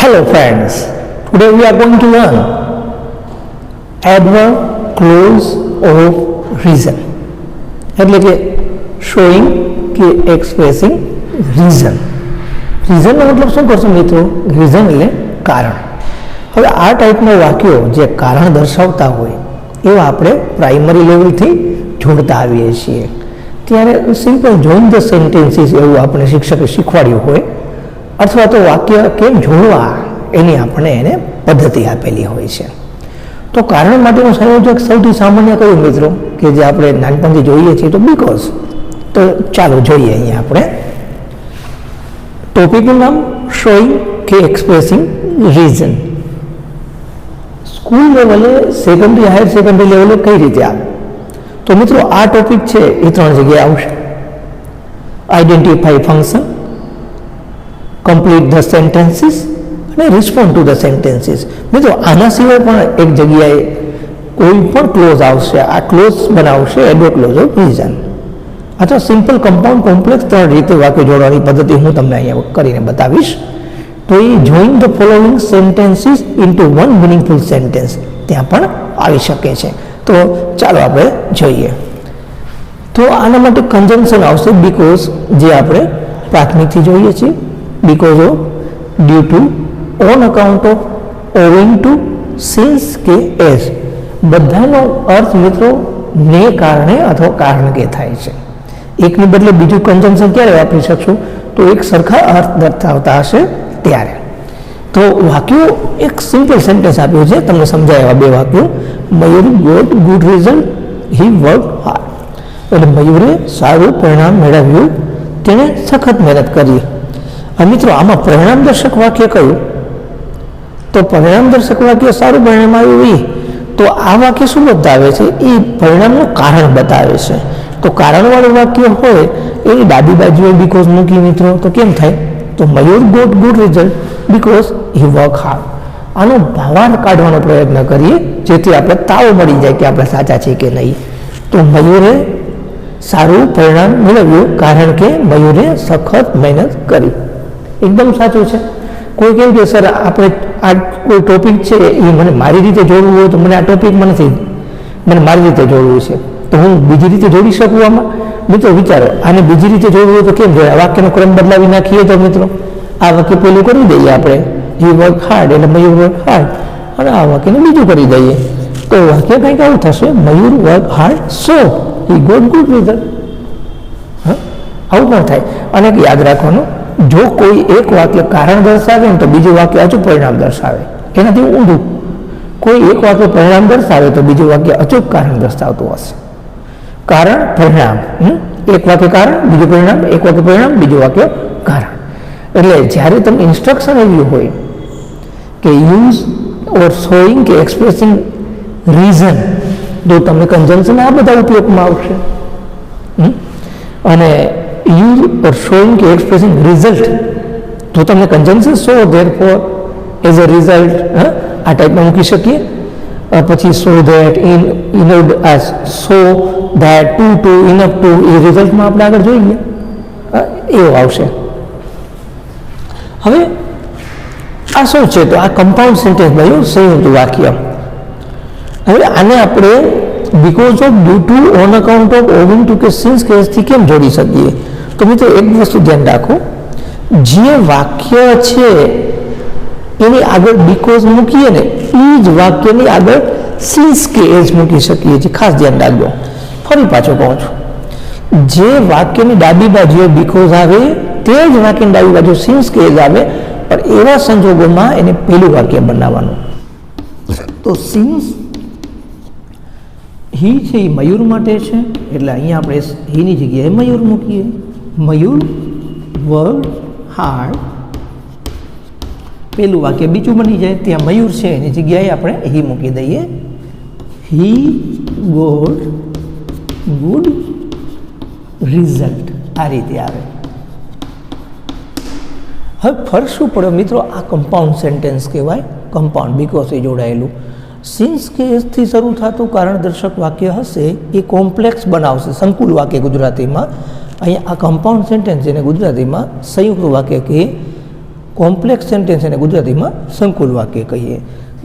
Hello friends, today we are going to learn adverb clause of reason એટલે કે showing કે expressing reason. રીઝનનો મતલબ શું કરશો મિત્રો? રીઝન એટલે કારણ. હવે આ ટાઈપના વાક્યો જે કારણ દર્શાવતા હોય એવા આપણે પ્રાઇમરી લેવલથી જોડતા આવીએ છીએ. ત્યારે સિમ્પલ જોઈન ધ સેન્ટેન્સીસ એવું આપણે શિક્ષકે શીખવાડ્યું હોય અથવા તો વાક્ય કેમ જોડવા એની આપણે એને પદ્ધતિ આપેલી હોય છે. તો કારણ માટેનું સંયોજક સૌથી સામાન્ય કયું મિત્રો કે જે આપણે નાનપણથી જોઈએ છીએ તો બીકોઝ. તો ચાલો જોઈએ અહીંયા આપણે ટોપિકનું નામ શોઈંગ કે એક્સપ્રેસિંગ રીઝન. સ્કૂલ લેવલે સેકન્ડરી હાયર સેકન્ડરી લેવલે કઈ રીતે આવે તો મિત્રો આ ટોપિક છે એ 3 જગ્યાએ આવશે. Identify function, complete the sentences અને રિસ્પોન્ડ ટુ ધ સેન્ટેન્સીસ. મિત્રો આના સિવાય પણ એક જગ્યાએ કોઈ પણ ક્લોઝ આવશે. આ ક્લોઝ બનાવશે એડવર્બ ક્લોઝ ઓફ રીઝન. અથવા સિમ્પલ કમ્પાઉન્ડ કોમ્પ્લેક્સ 3 રીતે વાક્ય જોડવાની પદ્ધતિ હું તમને અહીંયા કરીને બતાવીશ. તો એ join the following sentences into one meaningful sentence ત્યાં પણ આવી શકે છે. તો ચાલો આપણે જોઈએ. તો આના માટે કન્જંક્શન આવશે બીકોઝ, જે આપણે પ્રાથમિકથી જોઈએ છીએ. Because of, due to, on account of, owing to, since કે એઝ. બધાનો અર્થ મિત્રો ને કારણે અથવા કારણ કે થાય છે. એકની બદલે બીજું કન્જંક્શન ક્યારે વાપરી શકશું? તો એક સરખા અર્થ દર્શાવતા હશે ત્યારે. તો વાક્યો એક સિમ્પલ સેન્ટેન્સ આપ્યું છે, તમને સમજાય એવા 2 વાક્યો. મયુર ગોટ ગુડ રિઝલ્ટ, હી વર્ક હાર્ડ. એટલે મયુરે સારું પરિણામ મેળવ્યું, તેણે સખત મહેનત કરી. મિત્રો આમાં પરિણામ દર્શક વાક્ય કયું? તો પરિણામ દર્શક વાક્ય સારું પરિણામ આવ્યું એ. તો આ વાક્ય શું બતાવે છે? એ પરિણામનું કારણ બતાવે છે. તો કારણવાળું વાક્ય હોય એની ડાબી બાજુએ બીકોઝ મૂકી મિત્રો તો કેમ થાય? તો Mayur got good result because he work hard. આનો ભાવાર્થ કાઢવાનો પ્રયત્ન કરીએ જેથી આપણે તાવ મળી જાય કે આપણે સાચા છીએ કે નહીં. તો મયુરે સારું પરિણામ મેળવ્યું કારણ કે મયુરે સખત મહેનત કરી. એકદમ સાચું છે. કોઈ કેમ કે સર આપણે આ કોઈ ટોપિક છે એ મને મારી રીતે જોડવું હોય તો મને આ ટોપિકમાં નથી, મને મારી રીતે જોડવું છે તો હું બીજી રીતે જોડી શકું આમાં? મિત્રો વિચારો, આને બીજી રીતે જોડવું હોય તો કેમ જોડે? વાક્યનો ક્રમ બદલાવી નાખીએ તો મિત્રો આ વાક્ય પેલું કરી દઈએ આપણે, હી વર્ક હાર્ડ એટલે મયુર વર્ક હાર્ડ, અને આ વાક્યને બીજું કરી દઈએ તો વાક્ય કંઈક આવું થશે, Mayur work hard so he got good result. આવું પણ થાય. અને યાદ રાખવાનું, જો કોઈ એક વાક્ય કારણ દર્શાવે ને તો બીજું વાક્ય અચૂક પરિણામ દર્શાવે. એનાથી ઊંધું, કોઈ એક વાક્ય પરિણામ દર્શાવે તો બીજું વાક્ય અચૂક કારણ દર્શાવતું હશે. કારણ પરિણામ, એક વાક્ય કારણ બીજું પરિણામ, એક વાક્ય પરિણામ બીજું વાક્ય કારણ. એટલે જ્યારે તમે ઇન્સ્ટ્રક્શન આવ્યું હોય કે યુઝ ઓર શોઈંગ કે એક્સપ્રેસિંગ રીઝન, તો તમને કન્જંક્શન આ બધા ઉપયોગમાં આવશે. અને યુઝ ઓર શોઈંગ કે એક્સપ્રેસિંગ રિઝલ્ટ તો તમને conjunction so therefore as a result આ ટાઈપમાં મૂકી શકીએ. પછી so that, in so that, too enough to, એ રિઝલ્ટમાં આપણે આગળ જોઈએ એવું આવશે. હવે આ શું છે? તો આ કમ્પાઉન્ડ સેન્ટેન્સ બન્યું, સંયુક્ત વાક્ય. હવે આને આપણે because of, due to, on account of, owing to કે સિન્સ કેસથી કેમ જોડી શકીએ? તો મિત્રો એક વસ્તુ ધ્યાન રાખો, જે વાક્ય છે એની આગળ બીકોઝ મૂકીએ ને એ જ વાક્યની આગળ સિન્સ કે એઝ મૂકી શકીએ છીએ. ખાસ ધ્યાન રાખજો. ફરી પાછો કહું છું, જે વાક્યની ડાબી બાજુએ બીકોઝ આવે તે જ વાક્યની ડાબી બાજુ સિન્સ કે એઝ આવે, પણ એવા સંજોગોમાં એને પેલું વાક્ય બનાવવાનું. તો સિન્સ હી છે એ મયુર માટે છે એટલે અહીંયા આપણે હીની જગ્યાએ મયુર મૂકીએ. મયુર વર્ક હાર્ડ, પેલું વાક્ય બીજું બની જાય, ત્યાં મયુર છે એની જગ્યાએ આપણે હી મૂકી દઈએ. He got good result. આ રીતે આવે. હવે ફરક શું પડ્યો મિત્રો? આ કમ્પાઉન્ડ સેન્ટેન્સ કહેવાય. કમ્પાઉન્ડ બીકોઝ એ જોડાયેલું. સિન્સ કેસથી શરૂ થતું કારણ દર્શક વાક્ય હશે એ કોમ્પ્લેક્સ બનાવશે, સંકુલ વાક્ય ગુજરાતીમાં. અહીંયા આ કમ્પાઉન્ડ સેન્ટેન્સ જેને ગુજરાતીમાં સંયુક્ત વાક્ય કે કોમ્પ્લેક્સ સેન્ટેન્સ એને ગુજરાતીમાં સંકુલ વાક્ય કહીએ.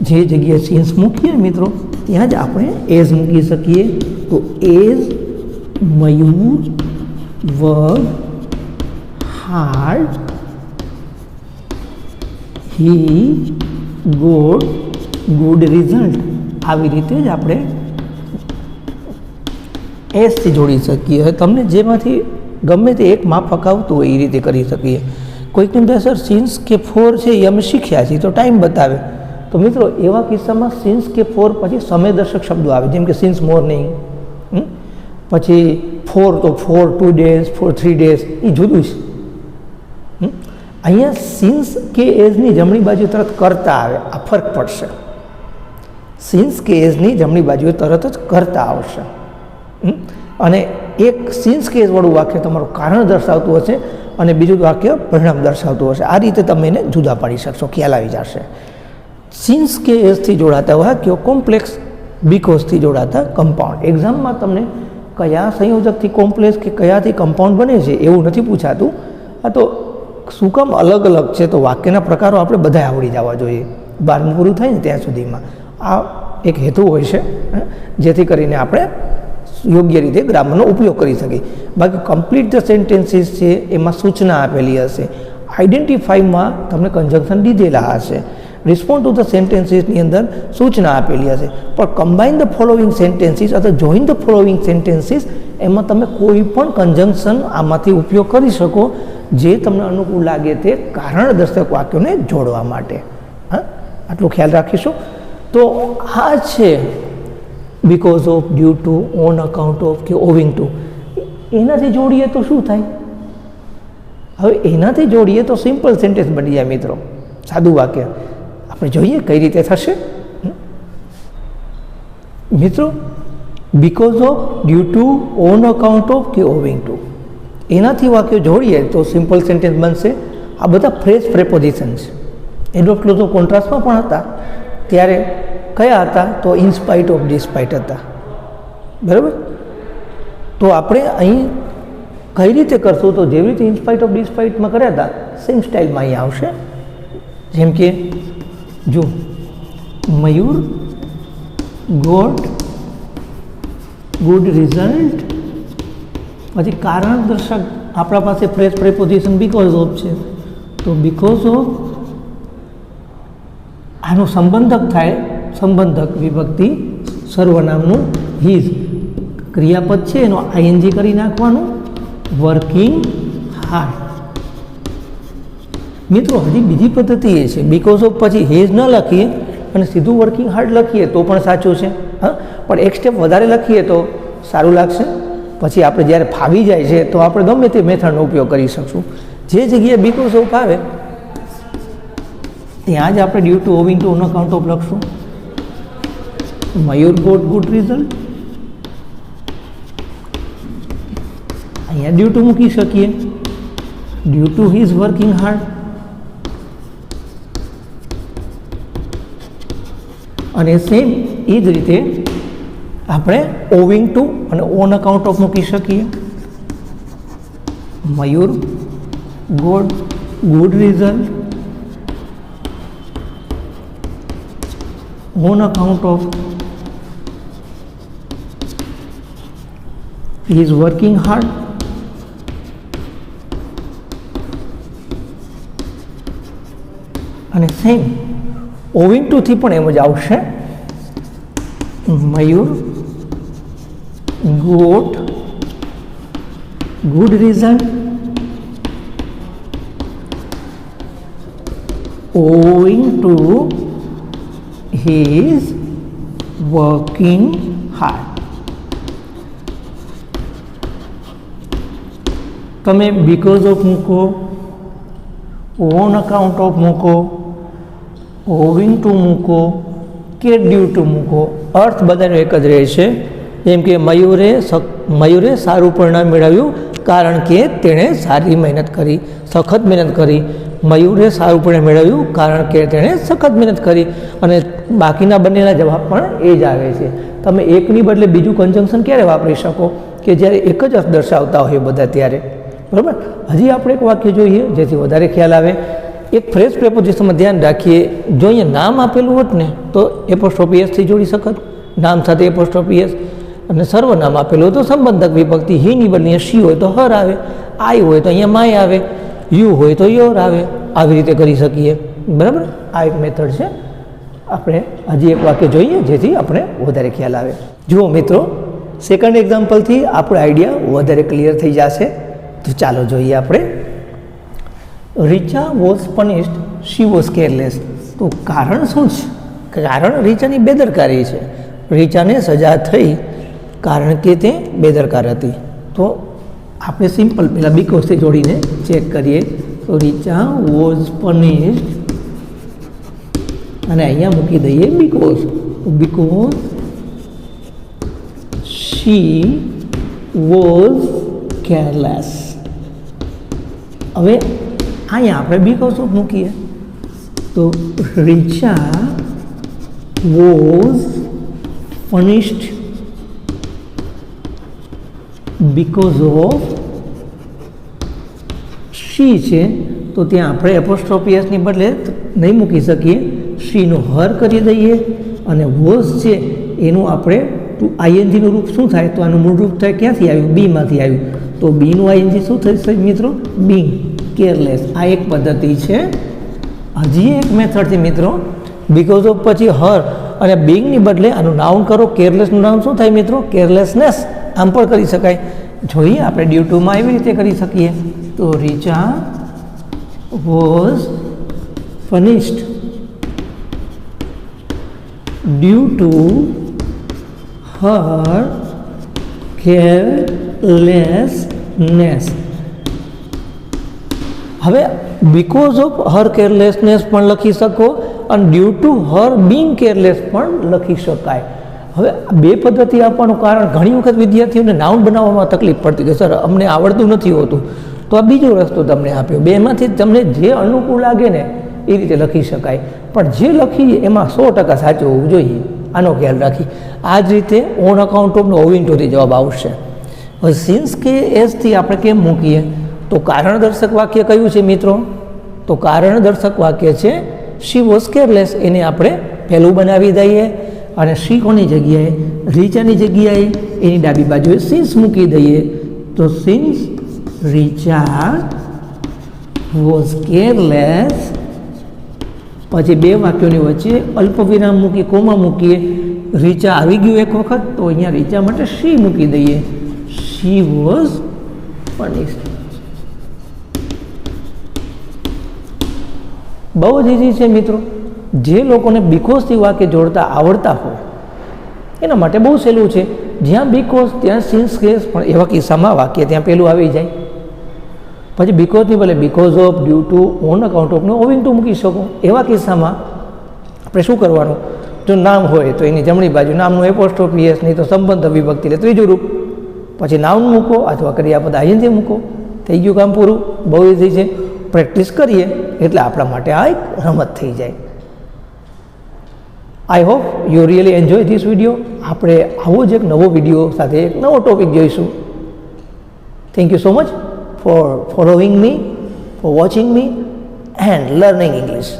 જે જગ્યાએ સિન્સ મૂકીએ મિત્રો ત્યાં જ આપણે એઝ મૂકી શકીએ. તો as Mayur work hard he got good result. આવી રીતે જ આપણે એસથી જોડી શકીએ. હવે તમને જેમાંથી ગમે તે એક માફક આવતું હોય એ રીતે કરી શકીએ. કોઈકની અંદર સર સિન્સ કે ફોર છે એ અમે શીખ્યા છીએ તો ટાઈમ બતાવે. તો મિત્રો એવા કિસ્સામાં સિન્સ કે ફોર પછી સમયદર્શક શબ્દો આવે, જેમ કે સિન્સ મોર્નિંગ, પછી ફોર તો ફોર 2 days, ફોર 3 days, એ જુદું છે. અહીંયા સિન્સ કે એઝની જમણી બાજુ તરત કરતા આવે, આ ફરક પડશે. સિન્સ કે એઝની જમણી બાજુએ તરત જ કરતા આવશે. અને એક સિન્સ કે એઝવાળું વાક્ય તમારું કારણ દર્શાવતું હશે અને બીજું વાક્ય પરિણામ દર્શાવતું હશે. આ રીતે તમે એને જુદા પાડી શકશો, ખ્યાલ આવી જશે. સિન્સ કે એઝથી જોડાતા વાક્યો કોમ્પ્લેક્સ, બીકોઝથી જોડાતા કમ્પાઉન્ડ. એક્ઝામમાં તમને કયા સંયોજકથી કોમ્પ્લેક્સ કે કયાથી કમ્પાઉન્ડ બને છે એવું નથી પૂછાતું. આ તો શું કામ અલગ અલગ છે, તો વાક્યના પ્રકારો આપણે બધા આવડી જવા જોઈએ 12મું પૂરું થાય ને ત્યાં સુધીમાં. આ એક હેતુ હોય છે જેથી કરીને આપણે યોગ્ય રીતે ગ્રામરનો ઉપયોગ કરી શકીએ. બાકી કમ્પ્લીટ ધ સેન્ટેન્સીસ છે એમાં સૂચના આપેલી હશે. આઈડેન્ટિફાઈમાં તમને કન્જંક્શન દીધેલા હશે. રિસ્પોન્ડ ટુ ધ સેન્ટેન્સીસની અંદર સૂચના આપેલી હશે. પણ કમ્બાઇન ધ ફોલોઈંગ સેન્ટેન્સીસ અથવા જોઈન ધ ફોલોઈંગ સેન્ટેન્સીસ એમાં તમે કોઈ પણ કન્જંક્શન આમાંથી ઉપયોગ કરી શકો જે તમને અનુકૂળ લાગે તે કારણદર્શક વાક્યોને જોડવા માટે. આટલું ખ્યાલ રાખીશું. તો આ છે because of, due to, on account of કે ઓવિંગ ટુ. એનાથી જોડીએ તો શું થાય? હવે એનાથી જોડીએ તો સિમ્પલ સેન્ટેન્સ બની જાય મિત્રો, સાદું વાક્ય. આપણે જોઈએ કઈ રીતે થશે. મિત્રો because of, due to, on account of કે ઓવિંગ ટુ, એનાથી વાક્યો જોડીએ તો સિમ્પલ સેન્ટેન્સ બનશે. આ બધા ફ્રેઝ પ્રેપોઝિશન છે. એડવર્બ ક્લોઝ ઓફ કોન્ટ્રાસ્ટમાં પણ હતા. ત્યારે કયા હતા? તો ઇનસ્પાઇટ ઓફ, ડિસ્પાઇટ હતા. બરાબર. તો આપણે અહીં કઈ રીતે કરશું? તો જેવી રીતે ઇનસ્પાઇટ ઓફ, ડિસ્પાઇટમાં કર્યા હતા સેમ સ્ટાઇલમાં અહીં આવશે. જેમ કે જો મયુર ગોટ ગુડ રિઝલ્ટ, પછી કારણ દર્શક આપણા પાસે ફ્રેઝ પ્રેપોઝિશન બીકોઝ ઓફ છે, તો બીકોઝ ઓફ આનું સંબંધક થાય, સંબંધક વિભક્તિ સર્વનામનું હીઝ, ક્રિયાપદ છે એનો આઈએનજી કરી નાખવાનું, વર્કિંગ હાર્ડ. મિત્રો હજી બીજી પદ્ધતિ એ છે, બીકોઝ ઓફ પછી હેઝ ન લખીએ અને સીધું વર્કિંગ હાર્ડ લખીએ તો પણ સાચું છે. પણ એક સ્ટેપ વધારે લખીએ તો સારું લાગશે. પછી આપણે જ્યારે ફાવી જાય છે તો આપણે ગમે તે મેથડનો ઉપયોગ કરી શકશું. જે જગ્યાએ બીકોઝ ઓફ આવે ત્યાં જ આપણે due to, owing to, on account of લખશું. મયુર ગોટ ગુડ રિઝલ્ટ, અહીંયા ડ્યુ ટુ મૂકી શકીએ. Due to he is working hard. અને સેમ એ જ રીતે આપણે ઓવિંગ ટુ અને ઓન અકાઉન્ટ ઓફ મૂકી શકીએ. Mayur got good result on account of he is working hard. અને સેમ ઓવિંગ ટુ થી પણ એમ જ આવશે. Mayur got good result owing to he is working hard. તમે બીકોઝ ઓફ મૂકો, ઓન અકાઉન્ટ ઓફ મૂકો, ઓવિંગ ટુ મૂકો કે ડ્યુ ટુ મૂકો, અર્થ બધાનો એક જ રહેશે. જેમ કે મયુરે સારું પરિણામ મેળવ્યું કારણ કે તેણે સારી મહેનત કરી, સખત મહેનત કરી. મયુરે સારું પરિણામ મેળવ્યું કારણ કે તેણે સખત મહેનત કરી. અને બાકીના બંનેના જવાબ પણ એ જ આવે છે. તમે એકની બદલે બીજું કન્જંક્શન ક્યારે વાપરી શકો? કે જ્યારે એક જ અર્થ દર્શાવતા હોય બધા ત્યારે. બરાબર. હજી આપણે એક વાક્ય જોઈએ જેથી વધારે ખ્યાલ આવે. એક ફ્રેશ પ્રેપોઝિશનમાં ધ્યાન રાખીએ, જો અહીંયા નામ આપેલું હોત ને તો એપોસ્ટ્રોફી એસથી જોડી શકત, નામ સાથે એપોસ્ટ્રોફી એસ, અને સર્વનામ આપેલું હોય તો સંબંધક વિભક્તિ, હીની બદલે શી હોય તો હર આવે, આઈ હોય તો અહીંયા માય આવે, યુ હોય તો યોર આવે. આવી રીતે કરી શકીએ. બરાબર, આ એક મેથડ છે. આપણે હજી એક વાક્ય જોઈએ જેથી આપણે વધારે ખ્યાલ આવે. જુઓ મિત્રો, સેકન્ડ એક્ઝામ્પલથી આપણો આઈડિયા વધારે ક્લિયર થઈ જશે. તો ચાલો જોઈએ આપણે. Richa was punished, she was careless. તો કારણ શું છે? કારણ રીચાની બેદરકારી છે. રીચાને સજા થઈ કારણ કે તે બેદરકાર હતી. તો આપણે સિમ્પલ પહેલાં બીકોઝથી જોડીને ચેક કરીએ. તો રીચા વોઝ પનિશ્ડ અને અહીંયા મૂકી દઈએ because. Because she was careless. હવે અહીંયા આપણે બીકોઝ ઓફ મૂકીએ તો Richa was punished because of she છે તો ત્યાં આપણે એપોસ્ટ્રોફી એસની બદલે નહીં મૂકી શકીએ, શીનું હર કરી દઈએ. અને વોઝ છે એનું આપણે આઈએનજીનું રૂપ શું થાય? તો આનું મૂળ રૂપ થાય ક્યાંથી આવ્યું? બીમાંથી આવ્યું. તો બીનું આઈએનજી શું થશે મિત્રો? Being, careless. આ એક પદ્ધતિ છે. હજી એક મેથડ છે મિત્રો, બીકોઝ ઓફ પછી હર અને બીંગની બદલે આનું નાઉન કરો. કેરલેસનું નામ શું થાય મિત્રો? કેરલેસનેસ. આમ પણ કરી શકાય. જોઈએ આપણે ડ્યુ ટુમાં એવી રીતે કરી શકીએ. તો Richa was punished due to her carelessness. હવે બીકોઝ ઓફ હર કેરલેસનેસ પણ લખી શકો અને due to her being careless પણ લખી શકાય. હવે બે પદ્ધતિ આપવાનું કારણ ઘણી વખત વિદ્યાર્થીઓને નાઉન બનાવવામાં તકલીફ પડતી કે સર અમને આવડતું નથી હોતું, તો આ બીજો રસ્તો તમને આપ્યો. બેમાંથી તમને જે અનુકૂળ લાગે ને એ રીતે લખી શકાય, પણ જે લખીએ એમાં 100% સાચું હોવું જોઈએ. આનો ખ્યાલ રાખી આ જ રીતે ઓન અકાઉન્ટ ઓફનો ઓવિન ટુથી જવાબ આવશે. હવે સિન્સ કે એસથી આપણે કેમ મૂકીએ? તો કારણ દર્શક વાક્ય કયું છે મિત્રો? તો કારણ દર્શક વાક્ય છે શી વોઝ કેરલેસ. એને આપણે પહેલું બનાવી દઈએ અને શી કોની જગ્યાએ? રીચાની જગ્યાએ એની ડાબી બાજુએ સિન્સ મૂકી દઈએ. તો સિન્સ રીચા વોઝ કેરલેસ, પછી બે વાક્યોની વચ્ચે અલ્પવિરામ મૂકી કોમા મૂકીએ. રીચા આવી ગયું એક વખત તો અહીંયા રીચા માટે શી મૂકી દઈએ. She was punished. બહુ જ ઇઝી છે મિત્રો. જે લોકોને બીકોઝથી વાક્ય જોડતા આવડતા હોય એના માટે બહુ સહેલું છે. જ્યાં બીકોઝ ત્યાં સિન્સ કેસ, પણ એવા કિસ્સામાં વાક્ય ત્યાં પેલું આવી જાય. પછી બીકોઝની ભલે because of, due to, on account ઓફનો ઓવિન ટુ મૂકી શકો. એવા કિસ્સામાં આપણે શું કરવાનું? જો નામ હોય તો એની જમણી બાજુ નામનું એપોસ્ટ્રોફી એસ, નહીં તો સંબંધ વિભક્તિ એટલે ત્રીજું રૂપ, પછી નાઉન મૂકો અથવા ક્રિયાપદ આઈએનજી મૂકો. થઈ ગયું કામ પૂરું. બહુ ઇઝી છે. પ્રેક્ટિસ કરીએ એટલે આપણા માટે આ એક રમત થઈ જાય. I hope you really enjoy this video. આપણે આવો જ એક નવો વિડીયો સાથે એક નવો ટોપિક જોઈશું. Thank you so much for following me, for watching me and learning English.